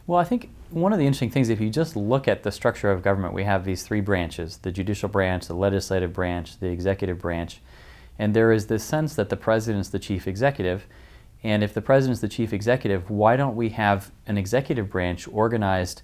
Well, I think one of the interesting things, if you just look at the structure of government, we have these three branches: the judicial branch, the legislative branch, the executive branch. And there is this sense that the president is the chief executive. And if the president is the chief executive, why don't we have an executive branch organized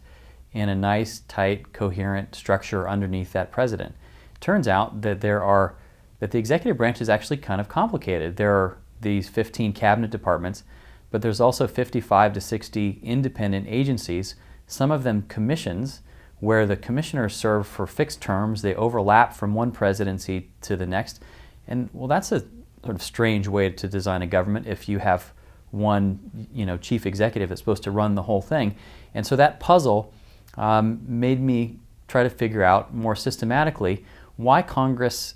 in a nice, tight, coherent structure underneath that president? It turns out that the executive branch is actually kind of complicated. There are these 15 cabinet departments, but there's also 55 to 60 independent agencies, some of them commissions, where the commissioners serve for fixed terms. They overlap from one presidency to the next. And well, that's a sort of strange way to design a government if you have one, chief executive that's supposed to run the whole thing. And so that puzzle made me try to figure out more systematically why Congress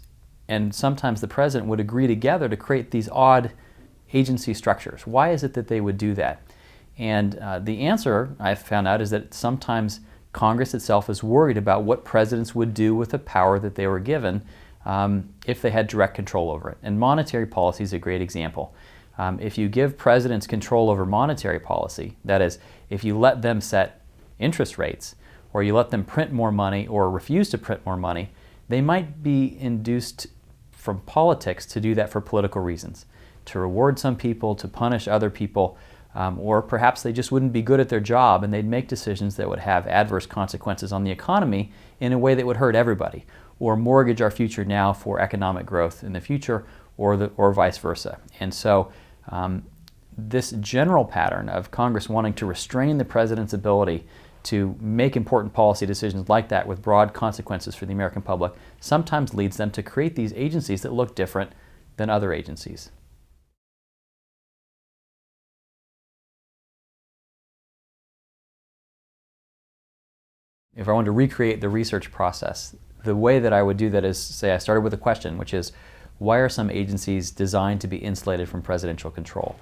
and sometimes the president would agree together to create these odd agency structures. Why is it that they would do that? And the answer I found out is that sometimes Congress itself is worried about what presidents would do with the power that they were given if they had direct control over it. And monetary policy is a great example. If you give presidents control over monetary policy, that is, if you let them set interest rates, or you let them print more money or refuse to print more money, they might be induced from politics to do that for political reasons, to reward some people, to punish other people, or perhaps they just wouldn't be good at their job and they'd make decisions that would have adverse consequences on the economy in a way that would hurt everybody, or mortgage our future now for economic growth in the future, or vice versa. And so this general pattern of Congress wanting to restrain the president's ability to make important policy decisions like that with broad consequences for the American public sometimes leads them to create these agencies that look different than other agencies. If I wanted to recreate the research process, the way that I would do that is, say, I started with a question, which is, why are some agencies designed to be insulated from presidential control?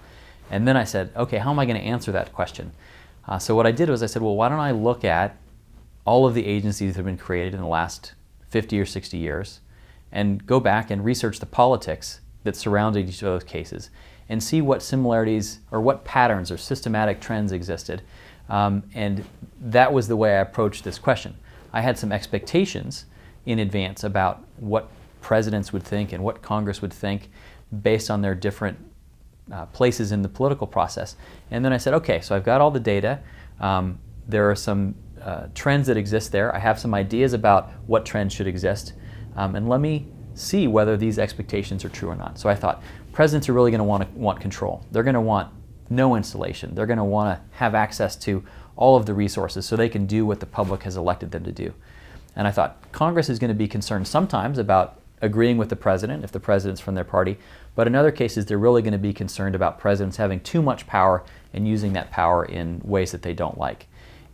And then I said, okay, how am I going to answer that question? So what I did was I said, well, why don't I look at all of the agencies that have been created in the last 50 or 60 years and go back and research the politics that surrounded each of those cases and see what similarities or what patterns or systematic trends existed. And that was the way I approached this question. I had some expectations in advance about what presidents would think and what Congress would think based on their different places in the political process. And then I said, okay, so I've got all the data. There are some trends that exist there. I have some ideas about what trends should exist. And let me see whether these expectations are true or not. So I thought, presidents are really going to want control. They're going to want no insulation. They're going to want to have access to all of the resources so they can do what the public has elected them to do. And I thought, Congress is going to be concerned sometimes about agreeing with the president if the president's from their party, but in other cases they're really going to be concerned about presidents having too much power and using that power in ways that they don't like.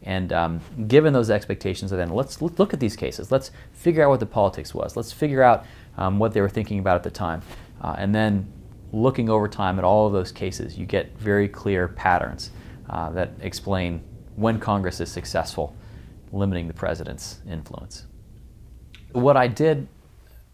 And given those expectations, then let's look at these cases. Let's figure out what the politics was. Let's figure out what they were thinking about at the time. And then looking over time at all of those cases, you get very clear patterns that explain when Congress is successful limiting the president's influence. What I did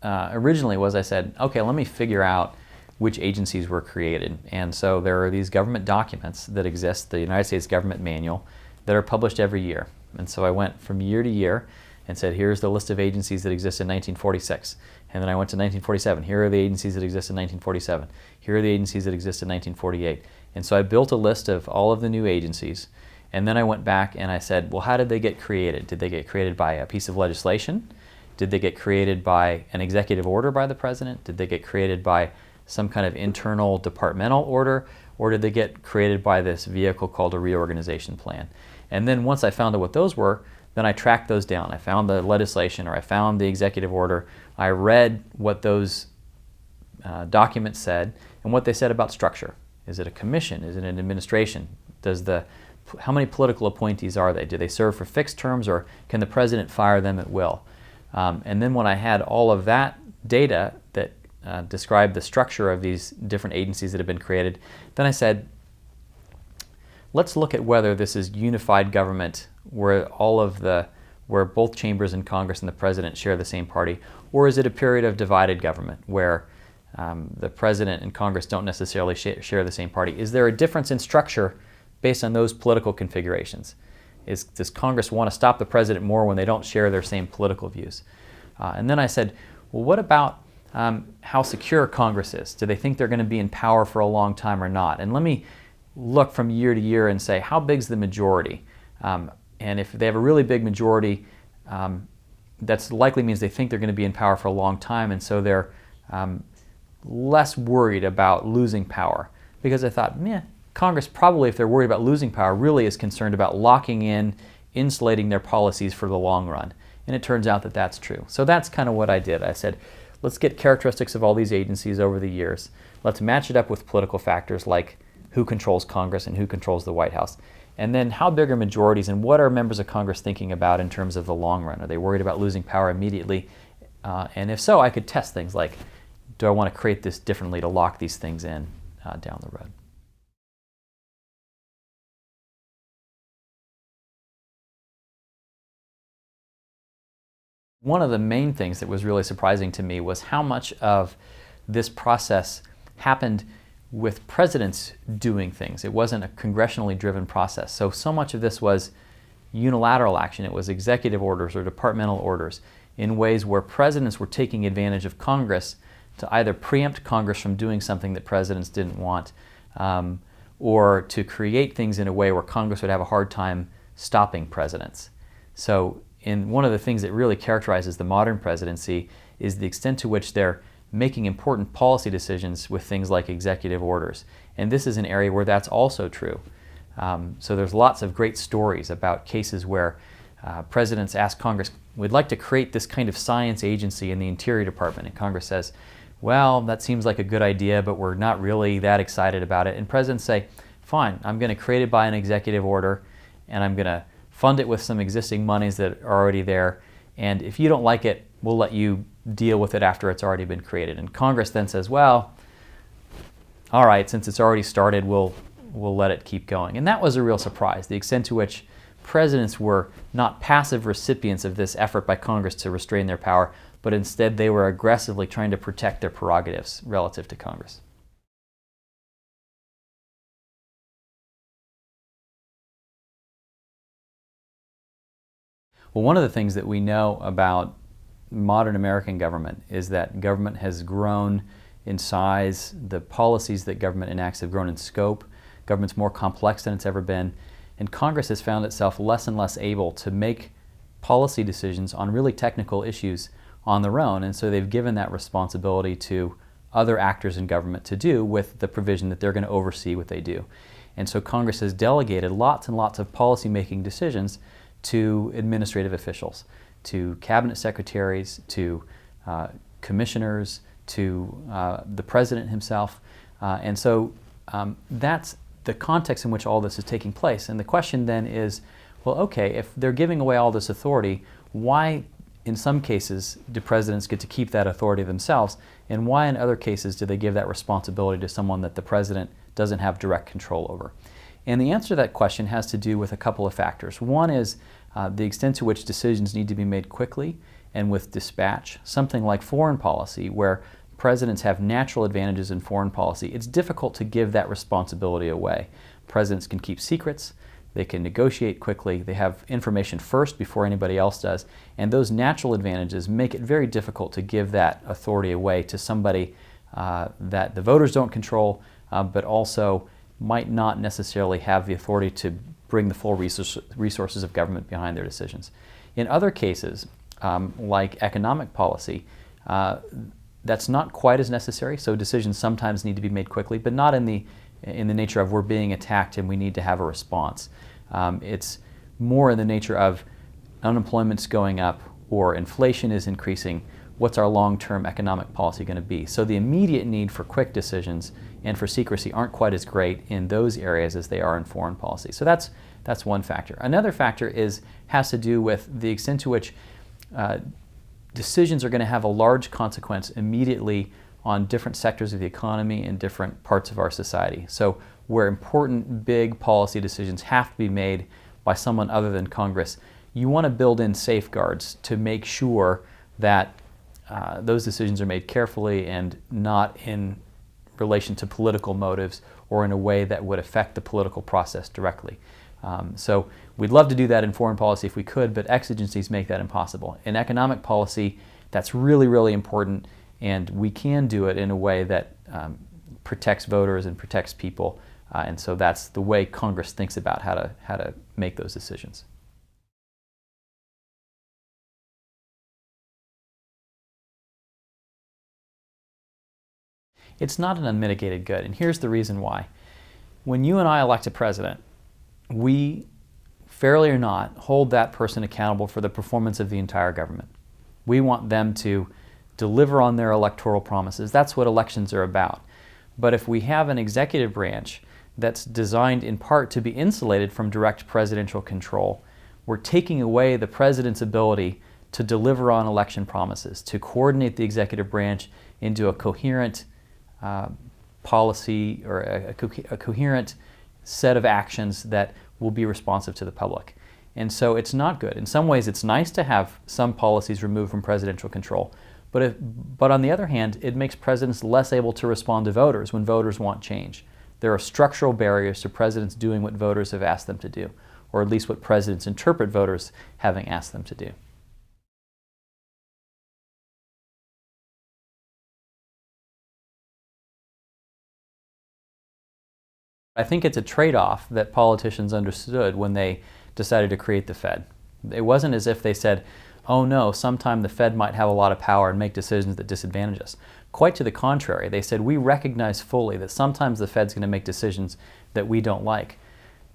originally was I said, okay, let me figure out which agencies were created. And so there are these government documents that exist, the United States Government Manual, that are published every year. And so I went from year to year and said, here's the list of agencies that exist in 1946. And then I went to 1947. Here are the agencies that exist in 1947. Here are the agencies that exist in 1948. And so I built a list of all of the new agencies. And then I went back and I said, well, how did they get created? Did they get created by a piece of legislation? Did they get created by an executive order by the president? Did they get created by some kind of internal departmental order? Or did they get created by this vehicle called a reorganization plan? And then once I found out what those were, then I tracked those down. I found the legislation, or I found the executive order. I read what those documents said and what they said about structure. Is it a commission? Is it an administration? How many political appointees are they? Do they serve for fixed terms, or can the president fire them at will? And then when I had all of that data that described the structure of these different agencies that have been created, then I said, let's look at whether this is unified government where both chambers in Congress and the president share the same party, or is it a period of divided government where the president and Congress don't necessarily share the same party? Is there a difference in structure based on those political configurations? does Congress want to stop the president more when they don't share their same political views? And then I said, well, what about how secure Congress is? Do they think they're going to be in power for a long time or not? And let me look from year to year and say, how big's the majority? And if they have a really big majority, that likely means they think they're going to be in power for a long time, and so they're less worried about losing power. Because I thought, Congress probably, if they're worried about losing power, really is concerned about locking in, insulating their policies for the long run. And it turns out that that's true. So that's kind of what I did. I said, let's get characteristics of all these agencies over the years. Let's match it up with political factors like who controls Congress and who controls the White House. And then how big are majorities and what are members of Congress thinking about in terms of the long run? Are they worried about losing power immediately? And if so, I could test things like, do I want to create this differently to lock these things in down the road? One of the main things that was really surprising to me was how much of this process happened with presidents doing things. It wasn't a congressionally driven process. So much of this was unilateral action. It was executive orders or departmental orders in ways where presidents were taking advantage of Congress to either preempt Congress from doing something that presidents didn't want, or to create things in a way where Congress would have a hard time stopping presidents. So one of the things that really characterizes the modern presidency is the extent to which they're making important policy decisions with things like executive orders. And this is an area where that's also true. So there's lots of great stories about cases where presidents ask Congress, we'd like to create this kind of science agency in the Interior Department. And Congress says, well, that seems like a good idea, but we're not really that excited about it. And presidents say, fine, I'm going to create it by an executive order, and I'm going to fund it with some existing monies that are already there. And if you don't like it, we'll let you deal with it after it's already been created. And Congress then says, well, all right, since it's already started, we'll let it keep going. And that was a real surprise, the extent to which presidents were not passive recipients of this effort by Congress to restrain their power, but instead they were aggressively trying to protect their prerogatives relative to Congress. Well, one of the things that we know about modern American government is that government has grown in size. The policies that government enacts have grown in scope. Government's more complex than it's ever been. And Congress has found itself less and less able to make policy decisions on really technical issues on their own. And so they've given that responsibility to other actors in government to do, with the provision that they're going to oversee what they do. And so Congress has delegated lots and lots of policy-making decisions to administrative officials, to cabinet secretaries, to commissioners, to the president himself. And so that's the context in which all this is taking place. And the question then is, well, okay, if they're giving away all this authority, why in some cases do presidents get to keep that authority themselves, and why in other cases do they give that responsibility to someone that the president doesn't have direct control over? And the answer to that question has to do with a couple of factors. One is the extent to which decisions need to be made quickly and with dispatch. Something like foreign policy, where presidents have natural advantages in foreign policy, it's difficult to give that responsibility away. Presidents can keep secrets, they can negotiate quickly, they have information first before anybody else does, and those natural advantages make it very difficult to give that authority away to somebody that the voters don't control, but also might not necessarily have the authority to bring the full resources of government behind their decisions. In other cases, like economic policy, that's not quite as necessary, so decisions sometimes need to be made quickly, but not in the nature of we're being attacked and we need to have a response. It's more in the nature of unemployment's going up or inflation is increasing. What's our long-term economic policy going to be? So the immediate need for quick decisions and for secrecy aren't quite as great in those areas as they are in foreign policy. So that's one factor. Another factor has to do with the extent to which decisions are going to have a large consequence immediately on different sectors of the economy and different parts of our society. So where important big policy decisions have to be made by someone other than Congress, you want to build in safeguards to make sure that those decisions are made carefully and not in relation to political motives or in a way that would affect the political process directly. So we'd love to do that in foreign policy if we could, but exigencies make that impossible. In economic policy, that's really, really important, and we can do it in a way that protects voters and protects people, and so that's the way Congress thinks about how to make those decisions. It's not an unmitigated good, and here's the reason why. When you and I elect a president, we, fairly or not, hold that person accountable for the performance of the entire government. We want them to deliver on their electoral promises. That's what elections are about. But if we have an executive branch that's designed in part to be insulated from direct presidential control, we're taking away the president's ability to deliver on election promises, to coordinate the executive branch into a coherent policy or a coherent set of actions that will be responsive to the public. And so it's not good. In some ways, it's nice to have some policies removed from presidential control, but on the other hand, it makes presidents less able to respond to voters when voters want change. There are structural barriers to presidents doing what voters have asked them to do, or at least what presidents interpret voters having asked them to do. I think it's a trade-off that politicians understood when they decided to create the Fed. It wasn't as if they said, oh no, sometime the Fed might have a lot of power and make decisions that disadvantage us. Quite to the contrary, they said we recognize fully that sometimes the Fed's going to make decisions that we don't like.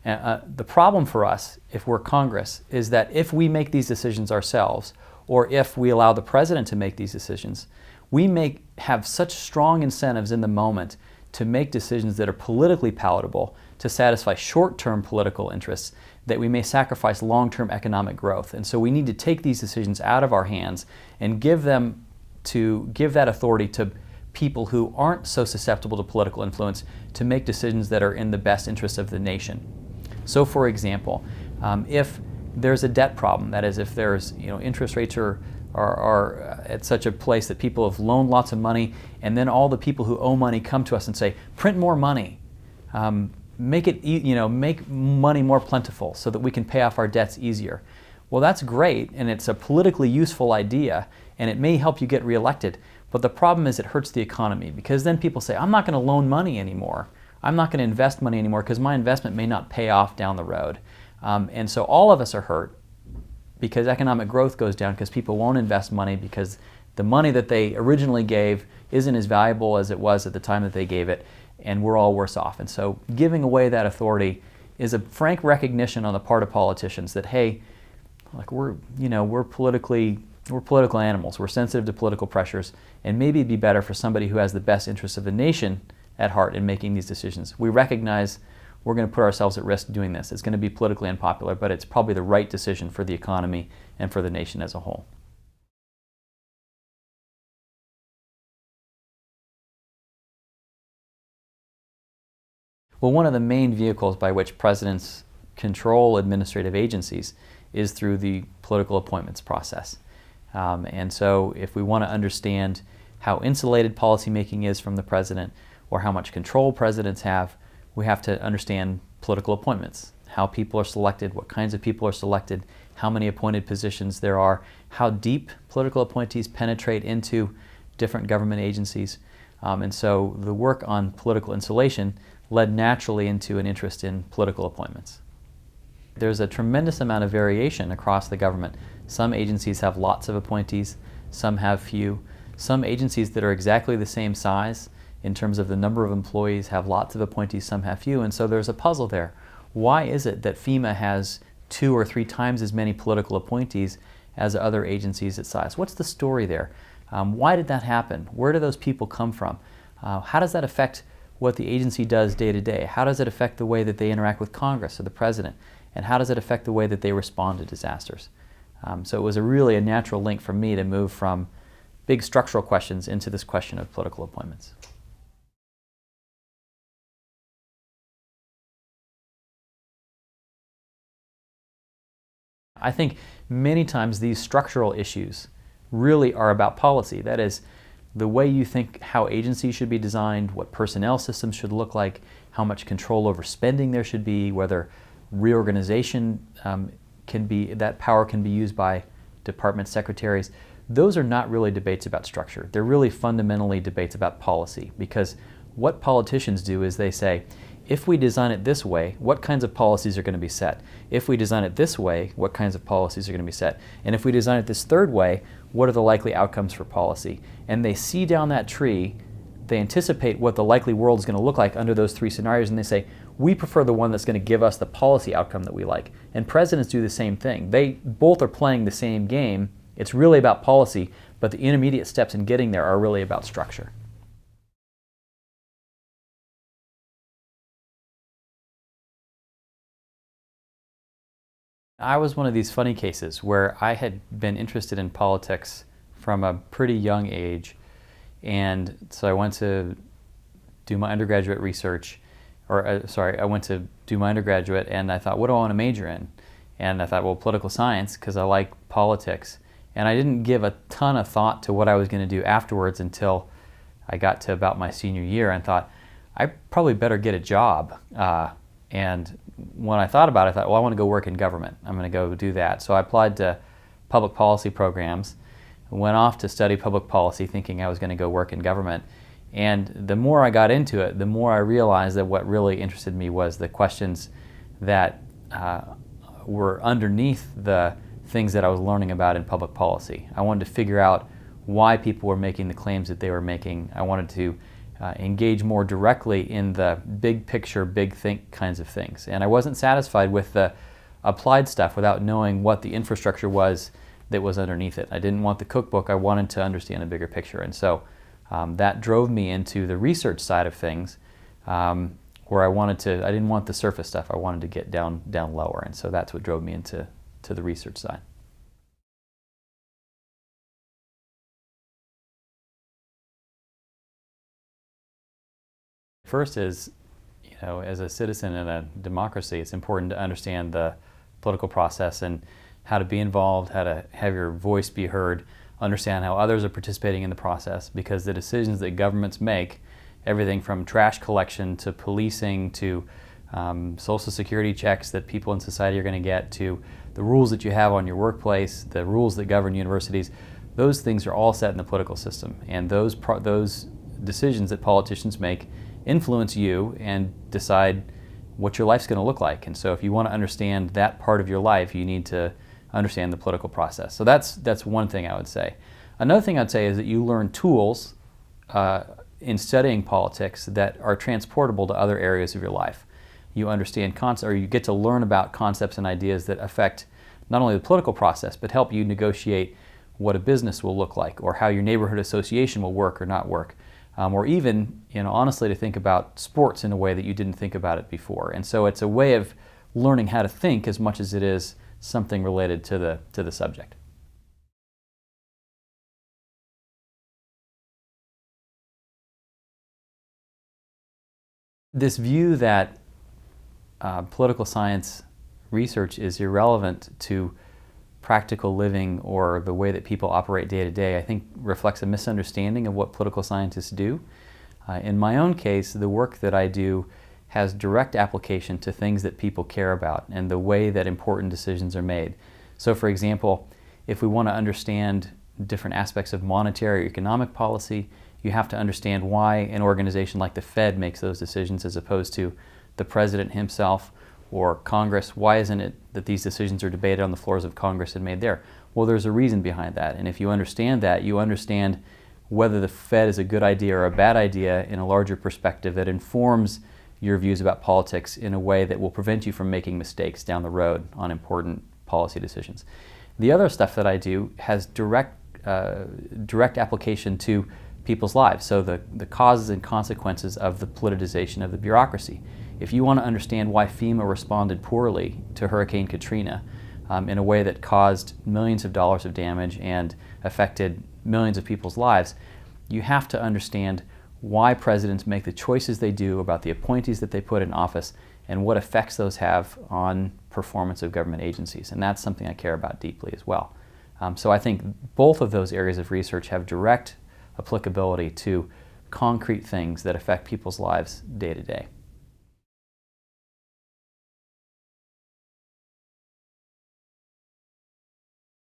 The problem for us, if we're Congress, is that if we make these decisions ourselves, or if we allow the president to make these decisions, we have such strong incentives in the moment to make decisions that are politically palatable to satisfy short-term political interests that we may sacrifice long-term economic growth. And so we need to take these decisions out of our hands and give that authority to people who aren't so susceptible to political influence to make decisions that are in the best interest of the nation. So for example, if there's a debt problem, that is, if there's interest rates are at such a place that people have loaned lots of money, and then all the people who owe money come to us and say, print more money, make money more plentiful so that we can pay off our debts easier. Well, that's great, and it's a politically useful idea, and it may help you get reelected, but the problem is it hurts the economy, because then people say, I'm not going to loan money anymore. I'm not going to invest money anymore because my investment may not pay off down the road. And so all of us are hurt, because economic growth goes down because people won't invest money because the money that they originally gave isn't as valuable as it was at the time that they gave it, and we're all worse off. And so giving away that authority is a frank recognition on the part of politicians that, hey, like we're political animals, we're sensitive to political pressures, and maybe it'd be better for somebody who has the best interests of the nation at heart in making these decisions. We recognize we're going to put ourselves at risk doing this. It's going to be politically unpopular, but it's probably the right decision for the economy and for the nation as a whole. Well, one of the main vehicles by which presidents control administrative agencies is through the political appointments process. And so if we want to understand how insulated policymaking is from the president, or how much control presidents have, we have to understand political appointments, how people are selected, what kinds of people are selected, how many appointed positions there are, how deep political appointees penetrate into different government agencies. And so the work on political insulation led naturally into an interest in political appointments. There's a tremendous amount of variation across the government. Some agencies have lots of appointees, some have few. Some agencies that are exactly the same size in terms of the number of employees have lots of appointees, some have few, and so there's a puzzle there. Why is it that FEMA has 2 or 3 times as many political appointees as other agencies its size? What's the story there? Why did that happen? Where do those people come from? How does that affect what the agency does day to day? How does it affect the way that they interact with Congress or the president? And how does it affect the way that they respond to disasters? So it was really a natural link for me to move from big structural questions into this question of political appointments. I think many times these structural issues really are about policy. That is, the way you think how agencies should be designed, what personnel systems should look like, how much control over spending there should be, whether reorganization that power can be used by department secretaries. Those are not really debates about structure. They're really fundamentally debates about policy, because what politicians do is they say, if we design it this way, what kinds of policies are going to be set? If we design it this way, what kinds of policies are going to be set? And if we design it this third way, what are the likely outcomes for policy? And they see down that tree, they anticipate what the likely world is going to look like under those three scenarios, and they say, we prefer the one that's going to give us the policy outcome that we like. And presidents do the same thing. They both are playing the same game. It's really about policy, but the intermediate steps in getting there are really about structure. I was one of these funny cases where I had been interested in politics from a pretty young age, and so I went to do my undergraduate research, I went to do my undergraduate, and I thought, what do I want to major in? And I thought, well, political science, because I like politics. And I didn't give a ton of thought to what I was going to do afterwards until I got to about my senior year and thought, I probably better get a job. And when I thought about it, I thought, well, I want to go work in government. I'm going to go do that. So I applied to public policy programs, went off to study public policy thinking I was going to go work in government. And the more I got into it, the more I realized that what really interested me was the questions that were underneath the things that I was learning about in public policy. I wanted to figure out why people were making the claims that they were making. I wanted to engage more directly in the big picture, big think kinds of things. And I wasn't satisfied with the applied stuff without knowing what the infrastructure was that was underneath it. I didn't want the cookbook. I wanted to understand the bigger picture. And so that drove me into the research side of things, where I didn't want the surface stuff. I wanted to get down lower. And so that's what drove me into the research side. First is, as a citizen in a democracy, it's important to understand the political process and how to be involved, how to have your voice be heard, understand how others are participating in the process, because the decisions that governments make, everything from trash collection to policing to Social Security checks that people in society are going to get, to the rules that you have on your workplace, the rules that govern universities, those things are all set in the political system. And those decisions that politicians make influence you and decide what your life's going to look like. And so if you want to understand that part of your life, you need to understand the political process. So that's one thing I would say. Another thing I'd say is that you learn tools in studying politics that are transportable to other areas of your life. You understand or you get to learn about concepts and ideas that affect not only the political process, but help you negotiate what a business will look like, or how your neighborhood association will work or not work. Or even, honestly, to think about sports in a way that you didn't think about it before. And so it's a way of learning how to think as much as it is something related to the subject. This view that political science research is irrelevant to practical living or the way that people operate day to day, I think reflects a misunderstanding of what political scientists do. In my own case, the work that I do has direct application to things that people care about and the way that important decisions are made. So for example, if we want to understand different aspects of monetary or economic policy, you have to understand why an organization like the Fed makes those decisions as opposed to the president himself or Congress. Why isn't it that these decisions are debated on the floors of Congress and made there? Well, there's a reason behind that. And if you understand that, you understand whether the Fed is a good idea or a bad idea in a larger perspective that informs your views about politics in a way that will prevent you from making mistakes down the road on important policy decisions. The other stuff that I do has direct application to people's lives, so the causes and consequences of the politicization of the bureaucracy. If you want to understand why FEMA responded poorly to Hurricane Katrina in a way that caused millions of dollars of damage and affected millions of people's lives, you have to understand why presidents make the choices they do about the appointees that they put in office and what effects those have on performance of government agencies. And that's something I care about deeply as well. So I think both of those areas of research have direct applicability to concrete things that affect people's lives day to day.